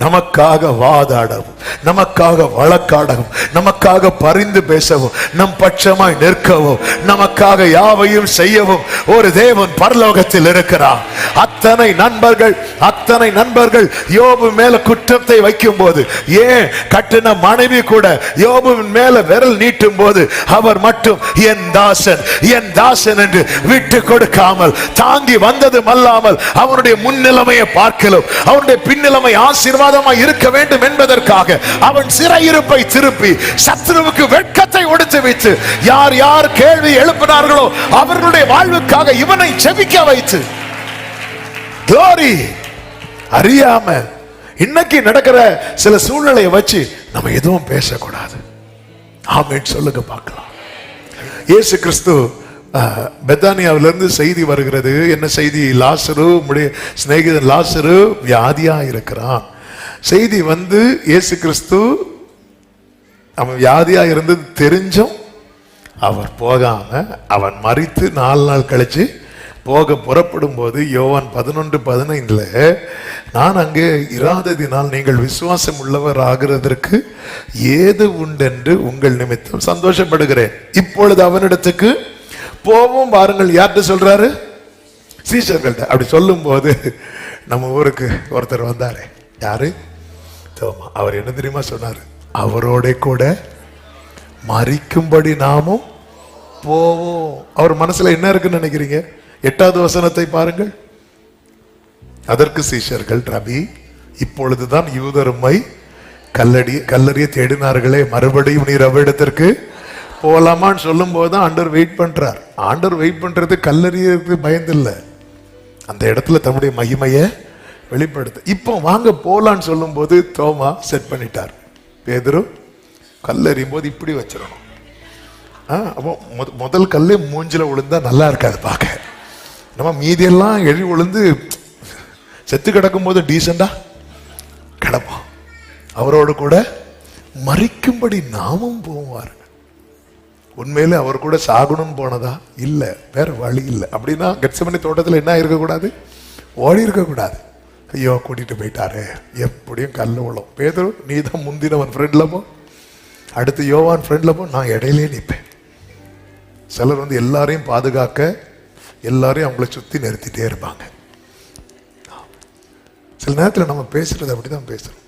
நமக்காக வாதாடவும், நமக்காக வழக்காடவும், நமக்காக பரிந்து பேசவும், நம் பட்சமாய் நிற்கவும், நமக்காக யாவையும் செய்யவும் ஒரு தேவன் பரலோகத்தில் இருக்கிறார். அத்தனை நண்பர்கள் யோபு மேல குற்றத்தை வைக்கும் போது, ஏன் கட்டின மனைவி கூட யோபுவின் மேல விரல் நீட்டும் போது அவர் மட்டும் என் தாசன் என்று விட்டு கொடுக்காமல் தாங்கி வந்ததும் அல்லாமல் அவனுடைய முன்னிலைமையை பார்க்கலும் அவனுடைய பின்னிலைமை ஆசீர்வாதமாய் இருக்க வேண்டும் என்பதற்காக அவன் சிறையிருப்பை திருப்பி சத்ருவுக்கு வெட்கத்தை ஒடுத்து வைத்து யார் யார் கேள்வி எழுப்பினார்களோ அவர்களுடைய வாழ்வுக்காக இவனை செபிக்க வைத்து glory அறியாம இன்னைக்கு நடக்கிற சில சூழ்நிலையை வச்சு நம்ம எதுவும் பேசக்கூடாது. ஆமென் சொல்லுங்க பார்க்கலாம். இயேசு கிறிஸ்து பெத்தானியாவிலிருந்து செய்தி வருகிறது. என்ன செய்தி? லாசரு, சிநேகிதன் லாசரு வியாதியா இருக்கிறான். செய்தி வந்து இயேசு கிறிஸ்து அவன் வியாதியா இருந்தது தெரிஞ்சும் அவர் போகாம அவன் மரித்து 4 நாள் கழிச்சு போக புறப்படும் போது யோவான் 11:15 நான் அங்கே இராததினால் நீங்கள் விசுவாசம் உள்ளவர் ஆகிறதற்கு ஏது உண்டென்று உங்கள் நிமித்தம் சந்தோஷப்படுகிறேன். இப்பொழுது அவனிடத்துக்கு போவோம் பாருங்கள். யார்கிட்ட சொல்றாரு? சீஷர்கள்ட்ட. அப்படி சொல்லும் போது நம்ம ஊருக்கு ஒருத்தர் வந்தாரு. யாரு? தோமா. அவர் என்ன தெரியுமா சொன்னாரு? அவரோட கூட மரிக்கும்படி நாமும் போவோம். அவர் மனசுல என்ன இருக்குன்னு நினைக்கிறீங்க? 8வது வசனத்தை பாருங்கள். அதற்கு சீஷர்கள், ரபி, இப்பொழுதுதான் யூதருமை கல்லறிய தேடினார்களே, மறுபடியும் நீர் அவ்விடத்திற்கு போலாமான்னு சொல்லும் போதுதான் ஆண்டவர் வெயிட் பண்றார். ஆண்டவர் வெயிட் பண்றது கல்லறியது பயந்தில்லை, அந்த இடத்துல தம்முடைய மகிமையை வெளிப்படுத்த. இப்போ வாங்க போலான்னு சொல்லும் போது தோமா செட் பண்ணிட்டார். பேதுரு கல்லறியும் போது இப்படி வச்சிடணும். அப்போ முதல் கல்லே மூஞ்சில விழுந்தா நல்லா இருக்காது பார்க்க. நம்ம மீதியெல்லாம் எழி விழுந்து செத்து கிடக்கும் போது டீசெண்டா கிடப்போம். அவரோடு கூட மரிக்கும்படி நாமும் போவார். உண்மையிலே அவர் கூட சாகணும்னு போனதா? இல்ல, வேற வழி இல்லை. அப்படின்னா கெத்செமனி தோட்டத்தில் என்ன இருக்கக்கூடாது? ஓடி இருக்கக்கூடாது. ஐயோ கூட்டிட்டு போயிட்டாரு, எப்படியும் கல்லு விழும். பேதுரு, நீ தான் முந்தினவன் ஃப்ரெண்ட்ல போ, அடுத்து யோவான் ஃப்ரெண்ட்ல போ, நான் இடையிலே நிற்பேன். சிலர் வந்து எல்லாரையும் பாதுகாக்க எல்லாரையும் அவங்கள சுத்தி நிறுத்திட்டே இருப்பாங்க. சில நேரத்தில் நம்ம பேசுறது அப்படிதான் பேசுறோம்.